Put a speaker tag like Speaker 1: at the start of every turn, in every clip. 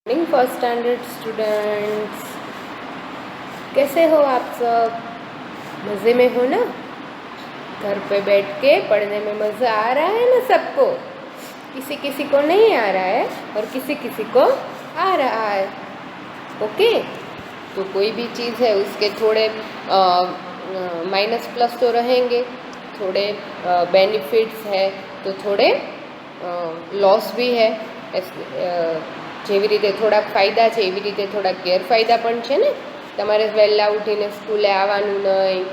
Speaker 1: Morning first standard students, कैसे हो आप सब? मज़े में हो ना? घर पे बैठ के पढ़ने में मज़ा आ रहा है ना सबको? किसी किसी को नहीं आ रहा है और किसी किसी को आ रहा है। ओके, तो कोई भी चीज़ है उसके थोड़े माइनस प्लस तो रहेंगे, थोड़े बेनिफिट्स है तो थोड़े लॉस भी है। જેવી રીતે થોડાક ફાયદા છે એવી રીતે થોડાક ગેરફાયદા પણ છે ને. તમારે વહેલા ઉઠીને સ્કૂલે આવવાનું નહીં,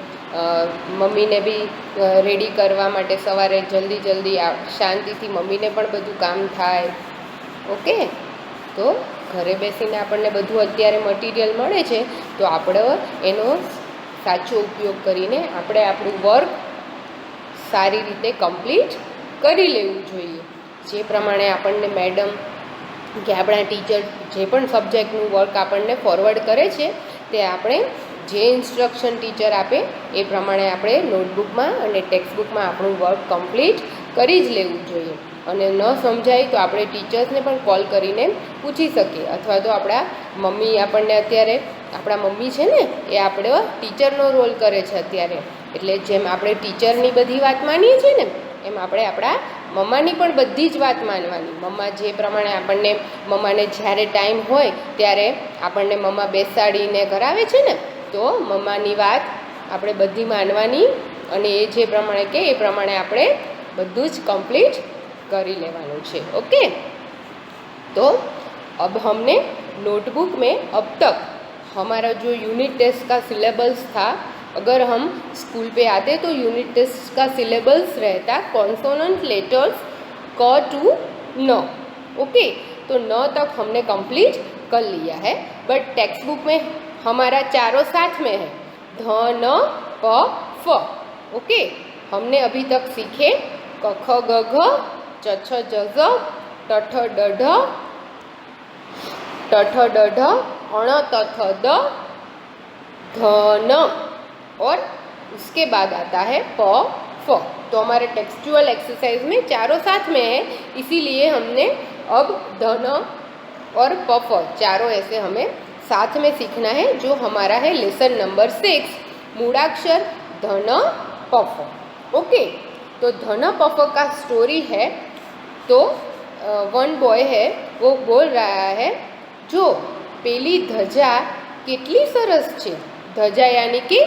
Speaker 1: મમ્મીને બી રેડી કરવા માટે સવારે જલ્દી જલ્દી શાંતિથી મમ્મીને પણ બધું કામ થાય. ઓકે, તો ઘરે બેસીને આપણને બધું અત્યારે મટીરિયલ મળે છે, તો આપણે એનો સાચો ઉપયોગ કરીને આપણે આપણું વર્ક સારી રીતે કમ્પ્લીટ કરી લેવું જોઈએ. જે પ્રમાણે આપણને મેડમ કે આપણા ટીચર જે પણ સબ્જેક્ટનું વર્ક આપણને ફોરવર્ડ કરે છે તે આપણે જે ઇન્સ્ટ્રક્શન ટીચર આપે એ પ્રમાણે આપણે નોટબુકમાં અને ટેક્સ્ટબુકમાં આપણું વર્ક કમ્પ્લીટ કરી જ લેવું જોઈએ. અને ન સમજાય તો આપણે ટીચર્સને પણ કોલ કરીને પૂછી શકીએ, અથવા તો આપણા મમ્મી આપણને અત્યારે આપણા મમ્મી છે ને એ આપણો ટીચરનો રોલ કરે છે અત્યારે, એટલે જેમ આપણે ટીચરની બધી વાત માનીએ છીએ ને એમ આપણે આપણા મમ્માની પણ બધી જ વાત માનવાની. મમ્મા જે પ્રમાણે આપણને મમ્માને જ્યારે ટાઈમ હોય ત્યારે આપણને મમ્મા બેસાડીને કરાવે છે ને, તો મમ્માની વાત આપણે બધી માનવાની અને એ જે પ્રમાણે કહે એ પ્રમાણે આપણે બધું જ કમ્પ્લીટ કરી લેવાનું છે. ओके, तो अब हमने नोटबुक में अब तक हमारा जो यूनिट टेस्ट का सिलेबस था, अगर हम स्कूल पे आते तो यूनिट टेस्ट का सिलेबस रहता कॉन्सोनेंट लेटर्स क टू न. ओके, तो न तक हमने कंप्लीट कर लिया है, बट टेक्स्ट बुक में हमारा चारों साथ में है, ध न प फ. ओके, हमने अभी तक सीखे क ख ग घ, च छ ज झ, ट ठ ड ढ, ट ठ ड ढ, अण त थ द, ध न, और उसके बाद आता है प फ. तो हमारे टेक्सचुअल एक्सरसाइज में चारों साथ में है, इसीलिए हमने अब ध न और प फ चारों ऐसे हमें साथ में सीखना है, जो हमारा है लेसन नंबर 6, मूढ़ाक्षर ध न प फ. ओके, तो ध न प फ का स्टोरी है. तो वन बॉय है, वो बोल रहा है जो पेली धजा कितनी सरस छे. धजा यानी कि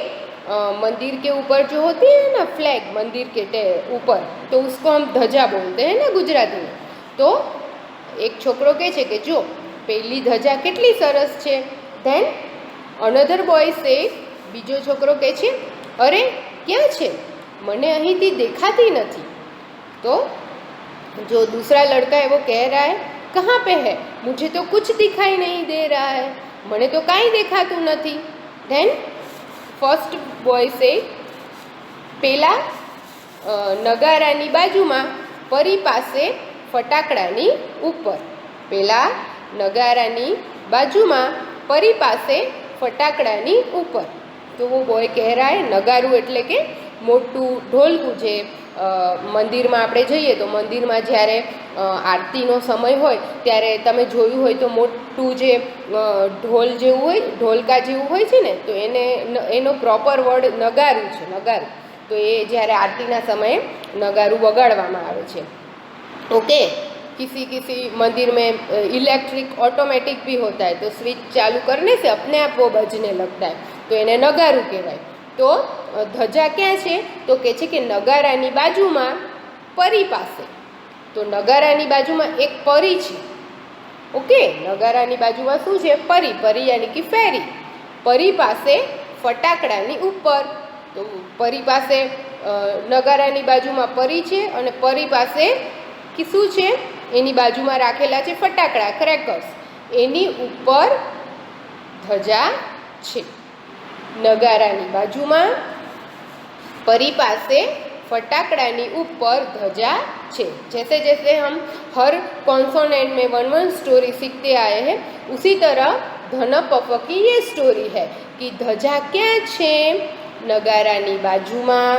Speaker 1: मंदिर के ऊपर जो होती है ना फ्लैग, मंदिर के ऊपर, तो उसको हम धजा बोलते हैं ना गुजराती में. तो एक छोकरो कहे छे कि जो पेली धजा कितनी सरस छे. देन अनदर बॉय से, बीजो छोकरो कहे छे अरे क्या छे, मने अहींथी देखाती नहीं. तो जो दूसरा लड़का है वो कह रहा है कहाँ पे है, मुझे तो कुछ दिखाई नहीं दे रहा है, मने तो काई देखातुं नहीं. देन फर्स्ट बॉय से पेला नगारानी बाजूमां परी पासे फटाकडानी ऊपर, पेला नगारानी बाजूमां परी पासे फटाकडानी ऊपर. तो वो बॉय कह रहा है नगारू एटले के मोटू ढोलकું જે મંદિરમાં આપણે જઈએ તો મંદિરમાં જ્યારે આરતીનો સમય હોય ત્યારે તમે જોયું હોય તો મોટું જે ઢોલ જેવું હોય, ઢોલકા જેવું હોય છે ને, તો એનો પ્રોપર વર્ડ નગારું છે, નગારું. તો એ જ્યારે આરતીના સમયે નગારું વગાડવામાં આવે છે. ओके, किसी किसी मंदिर में इलेक्ट्रिक ऑटोमेटिक भी होता है, तो स्विच चालू करने से अपने आप वो बजने लगता है, तो इन्हें नगारू कहवाय. तो धजा क्या है, तो कहे छे कि नगारानी बाजूमां परी पासे. तो नगारानी बाजूमां एक परी छे. ओके, नगारानी बाजूमां शुं छे, परी. परी यानी कि फेरी. परी पासे फटाकडानी ऊपर. तो परी पासे नगारानी बाजूमां परी छे अने परी पासे कि शुं छे, एनी बाजूमां राखेला छे फटाकड़ा, क्रेकर्स. एनी ऊपर धजा छे. नगारानी बाजूमां परी पासे फटाकड़ानी ऊपर धजा छे. जैसे जैसे हम हर कॉन्सोनेंट में वन वन स्टोरी सीखते आए हैं, उसी तरह धन प फ की ये स्टोरी है कि धजा क्या छे, नगारानी बाजूमां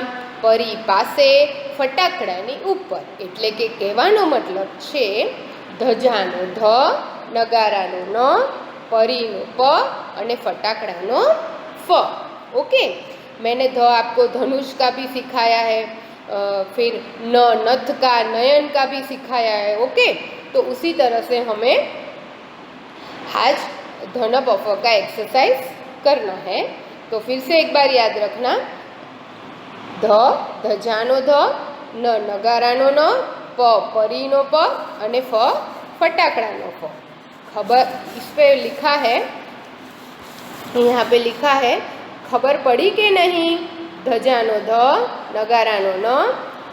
Speaker 1: परी पासे फटाकड़ानी ऊपर. एटले के कहेवानो मतलब छे धजानो ध नगारानो न, परीनो प અને फटाकड़ानो फ। ओके, मैंने ध आपको धनुष का भी सिखाया है, फिर न नथ का, नयन का भी सिखाया है। ओके, तो उसी तरह से हमें आज धन प फ का एक्सरसाइज करना है। तो फिर से एक बार याद रखना, ध धजानो ध, न नगारानो न, प परीनो प અને फ फटाकड़ानो फ। खबर इस पे लिखा है, यहाँ पे लिखा है, खबर पड़ी कि नहीं? धजानो ध, नगारानो न,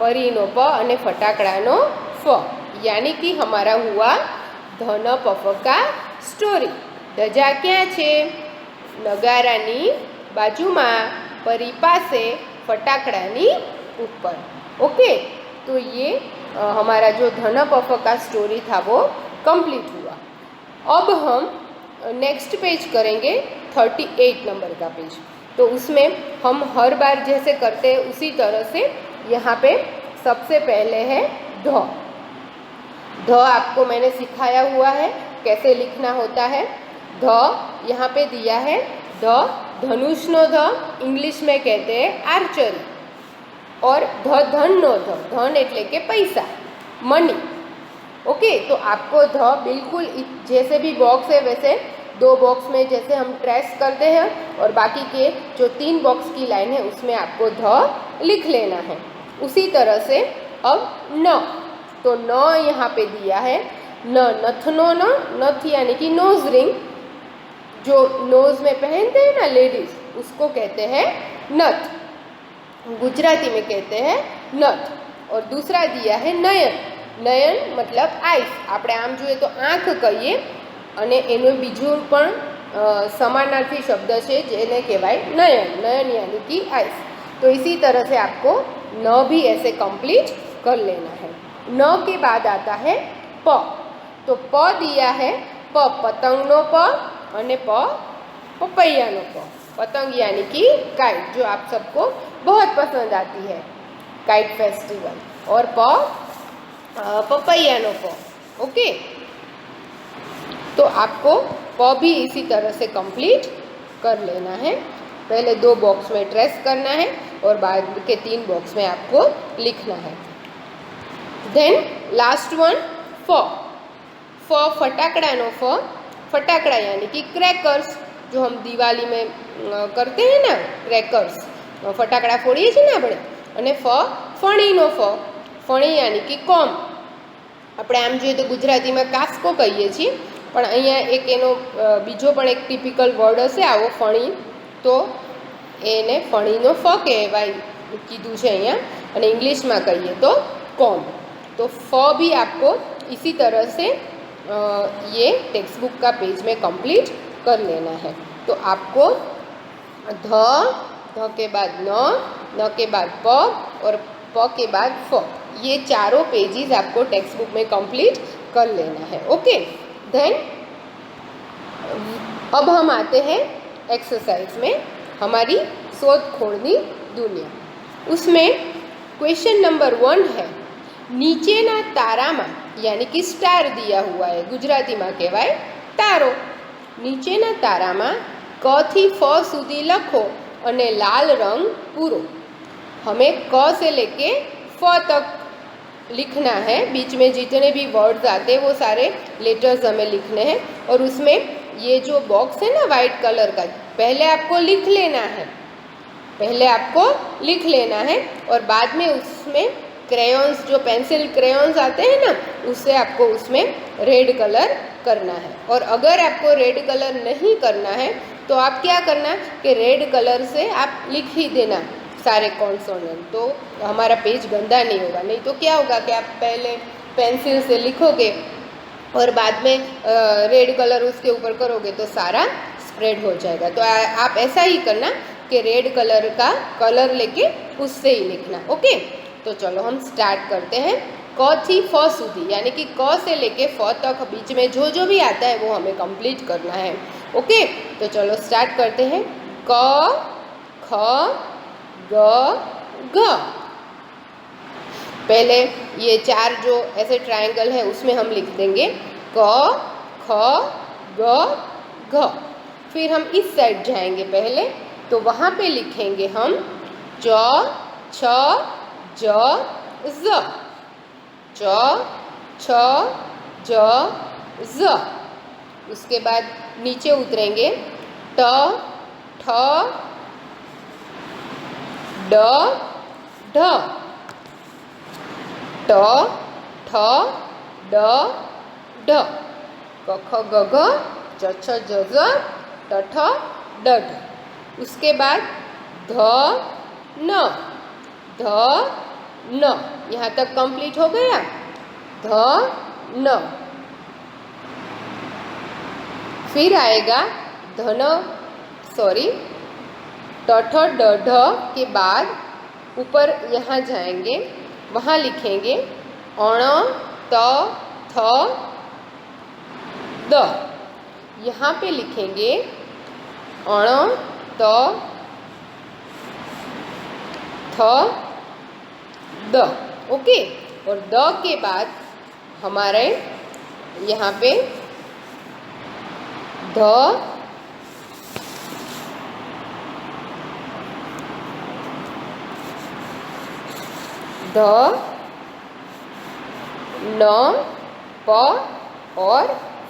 Speaker 1: परीनो प અને फटाकड़ानो फ, यानी कि हमारा हुआ धन प फ का स्टोरी। धजा क्या छे? नगारानी बाजूमां, परी पासे, फटाकड़ानी ऊपर। ओके, तो ये हमारा जो धन प फ का स्टोरी था वो कंप्लीट हुआ। अब हम नेक्स्ट पेज करेंगे, 38 नंबर का पेज। तो उसमें हम हर बार जैसे करते हैं उसी तरह से यहाँ पे सबसे पहले है ध। ध आपको मैंने सिखाया हुआ है कैसे लिखना होता है। ध यहाँ पे दिया है, ध धनुषनो ध, इंग्लिश में कहते हैं आर्चरी। और ध धननो ध, धन एटले के पैसा, मनी। ओके, तो आपको ध बिल्कुल जैसे भी बॉक्स है वैसे 2 बॉक्स में जैसे हम ट्रेस करते हैं, और बाकी के जो 3 बॉक्स की लाइन है उसमें आपको ध लिख लेना है। उसी तरह से अब न, तो न यहाँ पे दिया है, न नथनो न, नथ यानी कि नोज रिंग, जो नोज में पहनते हैं ना लेडीज, उसको कहते हैं नथ, गुजराती में कहते हैं नथ। और दूसरा दिया है नयन, नयन मतलब आईस, આપણે આમ જોઈએ તો આંખ કહીએ, અને એનું બીજું પણ સમાનાर्थी शब्द છે જેને કહેવાય નયન, નયन यानी कि आईस। तो इसी तरह से आपको न भी ऐसे कंप्लीट कर लेना है। न के बाद आता है प, तो प दिया है, प पतंगनो प અને प पपैयानो प। पतंग यानी कि काइट, जो आप सबको बहुत पसंद आती है, काइट फेस्टिवल। और प पपैयानो प। ओके, तो आपको प भी इसी तरह से कंप्लीट कर लेना है। पहले 2 बॉक्स में ट्रेस करना है और बाद के 3 बॉक्स में आपको लिखना है। देन लास्ट वन फ, फ फटाकड़ानो फ, फटाकड़ा यानी कि क्रैकर्स, जो हम दिवाली में करते हैं ना, क्रैकर्स, फटाकड़ा फोड़िए छे ने આપણે। અને फ ફણીનો फ, ફણી यानी कि કોમ, આપણે આમ જોઈએ તો ગુજરાતીમાં કાસ્કો કહીએ છીએ, પણ અહીંયા એક એનો બીજો પણ એક ટિપિકલ વર્ડ હશે આવો, ફણી, તો એને ફણીનો ફ કહેવાય કીધું છે અહીંયા, અને ઇંગ્લિશમાં કહીએ તો કોમ। तो फ भी आपको इसी तरह से ये टेक्स्ट बुक का पेज में कंप्लीट कर लेना है। तो आपको ध, ध के बाद न के बाद प और प के बाद फ, ये चारों पेजेस आपको टेक्स्ट बुक में कंप्लीट कर लेना है। ओके, देन अब हम आते हैं एक्सरसाइज में, हमारी शोध खोजनी दुनिया। उसमें क्वेश्चन नंबर 1 है, नीचेना तारामां, यानी कि स्टार दिया हुआ है, गुजराती में कहवाय तारो। नीचेना तारामां क थी फ सुधी लखो अने लाल रंग पूरो। हमें क से लेके फ तक लिखना है, बीच में जितने भी वर्ड्स आते हैं वो सारे लेटर्स हमें लिखने हैं। और उसमें ये जो बॉक्स है ना वाइट कलर का, पहले आपको लिख लेना है, पहले आपको लिख लेना है, और बाद में उसमें क्रेयॉन्स, जो पेंसिल क्रेयॉन्स आते हैं ना, उससे आपको उसमें रेड कलर करना है। और अगर आपको रेड कलर नहीं करना है तो आप क्या करना कि रेड कलर से आप लिख ही देना सारे कॉन्सोनेंट, तो हमारा पेज गंदा नहीं होगा। नहीं तो क्या होगा कि आप पहले पेंसिल से लिखोगे और बाद में रेड कलर उसके ऊपर करोगे तो सारा स्प्रेड हो जाएगा। तो आप ऐसा ही करना कि रेड कलर का कलर लेके उससे ही लिखना। ओके, तो चलो हम स्टार्ट करते हैं। क थी फ सुधी, यानी कि क से लेके फ तक बीच में जो जो भी आता है वो हमें कंप्लीट करना है। ओके, तो चलो स्टार्ट करते हैं। क ख ग घ। पहले ये 4 जो ऐसे ट्रायंगल है उसमें हम लिख देंगे क ख ग घ। फिर हम इस साइड जाएंगे पहले, तो वहाँ पे लिखेंगे हम च छ ज ज़, च छ ज ज़। उसके बाद नीचे उतरेंगे ट ठ ड ढ, ट ठ ड ढ, क ख ग घ च छ ज ज़ ट ठ ड ढ। उसके बाद ध न, ध न, यहाँ तक कंप्लीट हो गया। ध न, फिर आएगा धन, सॉरी ट ठ ड ढ के बाद ऊपर यहाँ जाएंगे, वहाँ लिखेंगे अण त थ द। यहाँ पे लिखेंगे अण त थ द, ओके। और द के बाद हमारे यहाँ पे ध ध न प और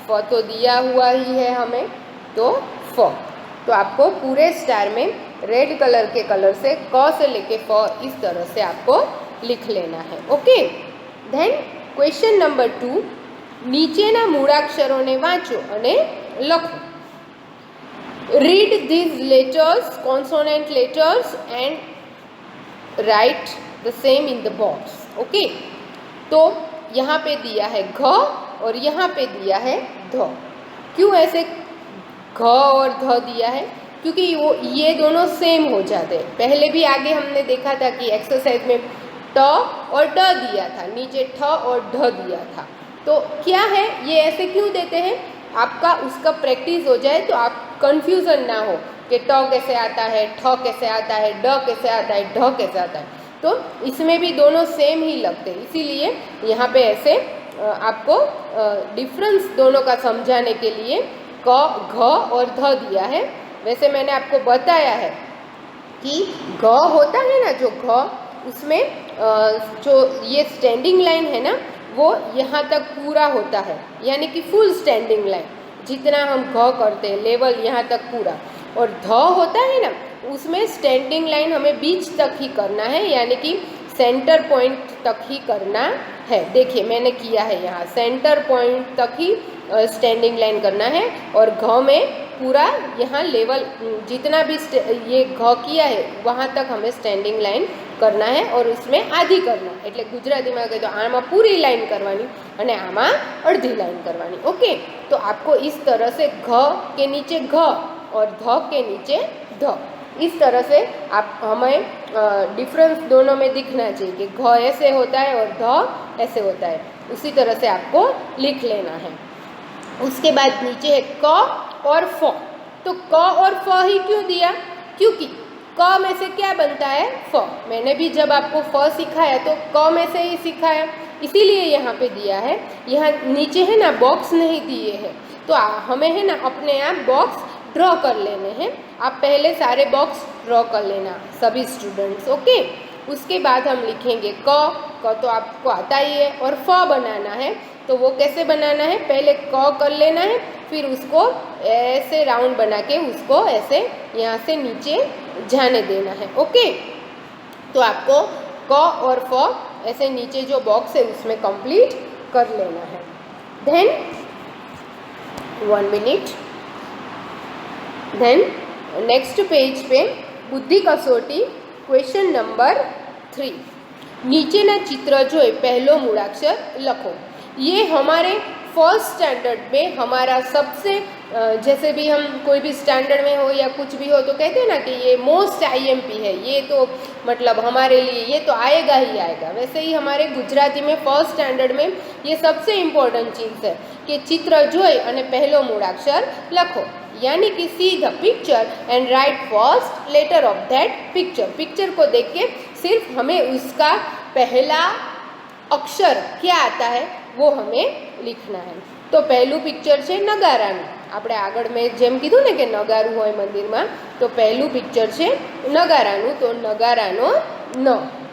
Speaker 1: फ तो दिया हुआ ही है हमें, तो फ। तो आपको पूरे स्टार में रेड कलर के कलर से क से लेके फ इस तरह से आपको लिख लेना है, ओके। देन क्वेश्चन नंबर 2, નીચેના મૂળાક્ષરોને વાંચો અને લખો. Read these letters, consonant letters, and write the same in the box. Okay. तो यहाँ पे दिया है घ और यहाँ पे दिया है ध. क्यों ऐसे घ और ध दिया है? क्योंकि वो ये दोनों सेम हो जाते हैं. पहले भी आगे हमने देखा था कि एक्सरसाइज में ट और ड दिया था, नीचे ठ और ढ दिया था. तो क्या है, ये ऐसे क्यों देते हैं? आपका उसका प्रैक्टिस हो जाए तो आप कंफ्यूजन ना हो कि ट कैसे आता है, ठ कैसे आता है, ड कैसे आता है, ढ कैसे आता है. तो इसमें भी दोनों सेम ही लगते हैं, इसीलिए यहाँ पे ऐसे आपको डिफरेंस दोनों का समझाने के लिए क, घ और ध दिया है. वैसे मैंने आपको बताया है कि घ होता है ना, जो घ उसमें जो ये स्टैंडिंग लाइन है ना, वो यहाँ तक पूरा होता है, यानी कि फुल स्टैंडिंग लाइन. जितना हम घ करते हैं लेवल यहाँ तक पूरा. और ध होता है ना, उसमें स्टैंडिंग लाइन हमें बीच तक ही करना है, यानी कि सेंटर पॉइंट तक ही करना है. देखिए मैंने किया है, यहाँ सेंटर पॉइंट तक ही स्टैंडिंग लाइन करना है. और घ में पूरा यहाँ लेवल जितना भी ये घ किया है वहाँ तक हमें स्टैंडिंग लाइन करना है और उसमें आधी करना. એટલે ગુજરાતીમાં કહે તો આમાં પૂરી લાइन करवानी અને આમાં અડધી लाइन करवानी. ओके. तो आपको इस तरह से घ के नीचे घ और ध के नीचे ध, इस तरह से आप हमें डिफरेंस दोनों में दिखना चाहिए कि घ ऐसे होता है और ध ऐसे होता है. उसी तरह से आपको लिख लेना है. उसके बाद नीचे है क और फ. तो क और फ ही क्यों दिया? क्योंकि क में से क्या बनता है? फ. मैंने भी जब आपको फ सिखाया तो क में से ही सिखाया, इसीलिए यहाँ पे दिया है. यहाँ नीचे है ना बॉक्स नहीं दिए हैं, तो हमें है ना अपने आप बॉक्स ड्रॉ कर लेने हैं. आप पहले सारे बॉक्स ड्रॉ कर लेना सभी स्टूडेंट्स. ओके. उसके बाद हम लिखेंगे क तो आपको आता ही है. और फ बनाना है, तो वो कैसे बनाना है? पहले क कर लेना है, फिर उसको ऐसे राउंड बना के उसको ऐसे यहाँ से नीचे जाने देना है. ओके. तो आपको क और फ ऐसे नीचे जो बॉक्स है उसमें कंप्लीट कर लेना है. Then 1 minute. Then next page पे बुद्धि कसौटी क्वेश्चन नंबर 3. નીચેના चित्र જોઈ પહેલો મૂળાક્ષર લખો. ये हमारे फर्स्ट स्टैंडर्ड में हमारा सबसे जैसे भी हम कोई भी स्टैंडर्ड में हो या कुछ भी हो तो कहते हैं ना कि ये मोस्ट IMP है, ये तो मतलब हमारे लिए ये तो आएगा ही आएगा. वैसे ही हमारे गुजराती में फर्स्ट स्टैंडर्ड में ये सबसे इम्पोर्टेंट चीज़ है कि चित्र જોઈ અને પહેલો મૂળાક્ષર લખો. यानी कि see the picture and write first letter of that picture. Picture को देख के सिर्फ हमें उसका पहला अक्षर क्या आता है वो हमें लिखना है. तो पहलू पिक्चर है नगारानु। આપણે આગળ મેં જેમ કીધું ને કે નગારું હોય મંદિરમાં, तो पहलू पिक्चर है नगारानु। तो नगारानो न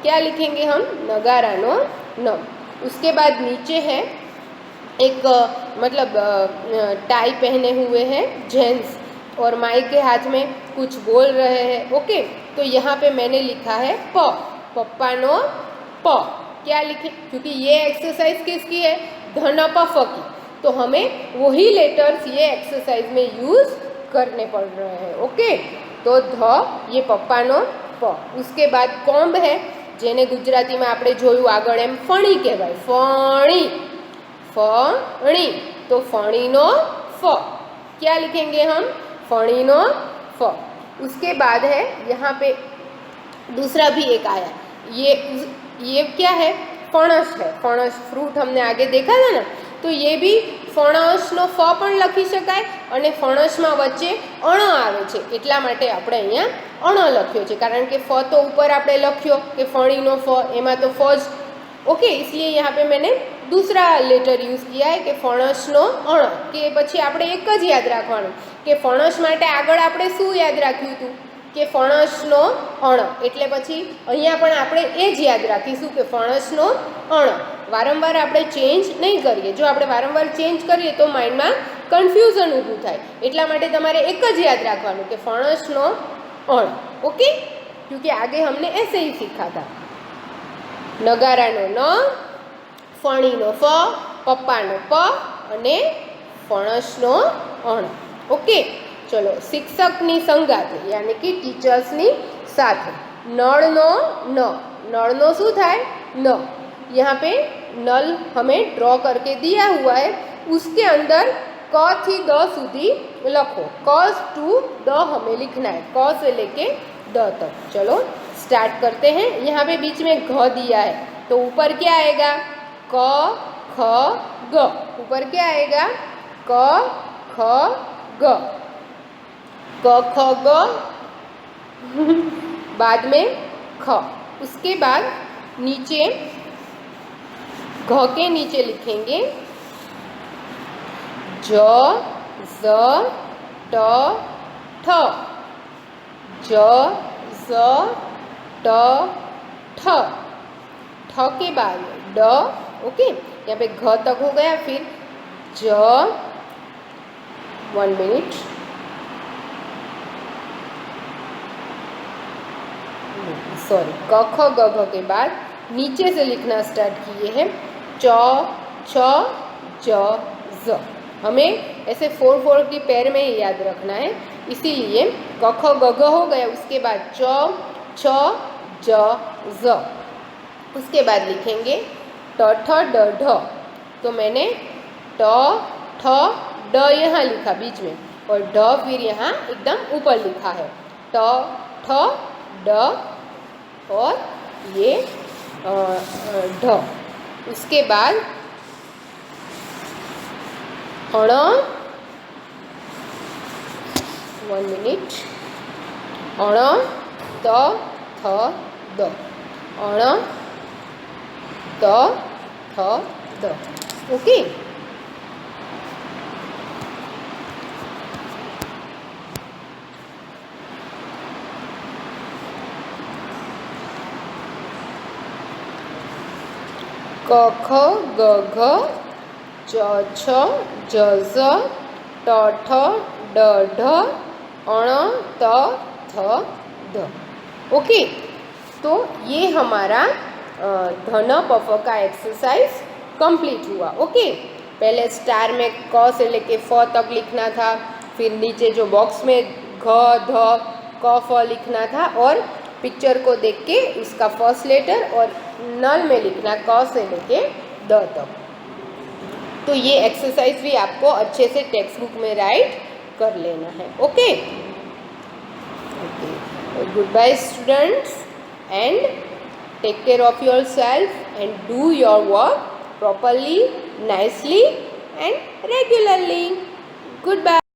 Speaker 1: क्या लिखेंगे हम? नगारानो न। उसके बाद नीचे है एक मतलब टाई पहने हुए हैं जेंट्स और माइक के हाथ में कुछ बोल रहे हैं। ओके, तो यहाँ पे मैंने लिखा है प, पप्पा नो प। क्या लिखे? क्योंकि ये एक्सरसाइज किसकी है? धन प फ की, तो हमें वही लेटर्स ये एक्सरसाइज में यूज करने पड़ रहे हैं। ओके, तो ध ये पप्पा नो प। उसके बाद कोंब है, जेने गुजराती में आपणे जोयुं आगळ एम फणी कहेवाय, फणी फणी। तो फणी नो फ क्या लिखेंगे हम? फणी नो फ। उसके बाद है यहाँ पे दूसरा भी एक आया, ये क्या है? फणस है। फणस फ्रूट हमने आगे देखा था ना, तो ये भी फणसनो फ पण लखी शकाय अने फणसमां वच्चे अण आवे छे એટલા માટે આપણે અહીંયા અણ લખ્યો છે, કારણ કે फ तो ऊपर આપણે લખ્યો કે ફણીનો फ, એમાં તો फ જ। ओके, इसलिए यहाँ पे मैंने दूसरा लेटर यूज़ किया है कि फणसनो अण, के पछी આપણે एक ज याद राखवानुं કે फणस माटे આગળ આપણે શું याद राख्युं હતું કે फणसनो अण, એટલે પછી અહીંયા પણ આપણે એ જ याद राखीशुं કે फणसनो अण। वारंवार આપણે चेन्ज नहीं करिए, जो આપણે वारंवार चेन्ज करिए तो माइंडमां कन्फ्यूजन ऊभुं थाय, એટલા માટે તમારે एक ज याद राखवानुं કે फणसनो अण। ओके, क्योंकि आगे हमने ऐसे ही सीखा था। नगारानो न, फणीनो फ, पप्पानो प अने फणसनो अण। ओके, चलो शिक्षकनी संगाते यानी कि टीचर्सनी साथे। नळनो न, नळनो शुं थाय? न। यहाँ पे नल हमें ड्रॉ करके दिया हुआ है, उसके अंदर क थी द सुधी लखो। क टू द हमें लिखना है, क से लेके द तक। चलो स्टार्ट करते हैं। यहाँ पे बीच में घ दिया है, तो ऊपर क्या आएगा? क ख ग। ऊपर क्या आएगा? क ख ग। क ख ग बाद में ख। उसके बाद नीचे घ के नीचे लिखेंगे ज ज ट ठ। ज ज ट ठ। ठ के बाद ड। ओके, यहाँ पे घ तक हो गया। फिर ज, 1 मिनट, सॉरी, क ख ग घ के बाद नीचे से लिखना स्टार्ट किए हैं च छ ज ज। हमें ऐसे 4 की पैर में ही याद रखना है, इसीलिए क ख ग घ हो गया। उसके बाद च छ ज ज। उसके बाद लिखेंगे ट ठ ड ढ। तो मैंने ट ठ ड यहाँ लिखा बीच में, और ढ फिर यहाँ एकदम ऊपर लिखा है। ट ठ ड और ये ढ। उसके बाद अण, 1 मिनट, अण त थ द। अण त थ द। ओके, क ख ग घ च छ ज ઝ ટ ઠ ડ ઢ અણ ત થ ધ। ओके, तो ये हमारा धन प फ का एक्सरसाइज कंप्लीट हुआ। ओके, पहले स्टार में क से लेके फ तक लिखना था, फिर नीचे जो बॉक्स में घ ध क फ लिखना था, और पिक्चर को देख के उसका फर्स्ट लेटर और नल में लिखना क से लेके द तक। तो ये एक्सरसाइज भी आपको अच्छे से टेक्स्ट बुक में राइट कर लेना है। Okay, goodbye students, and take care of yourself and do your work properly, nicely and regularly. Goodbye.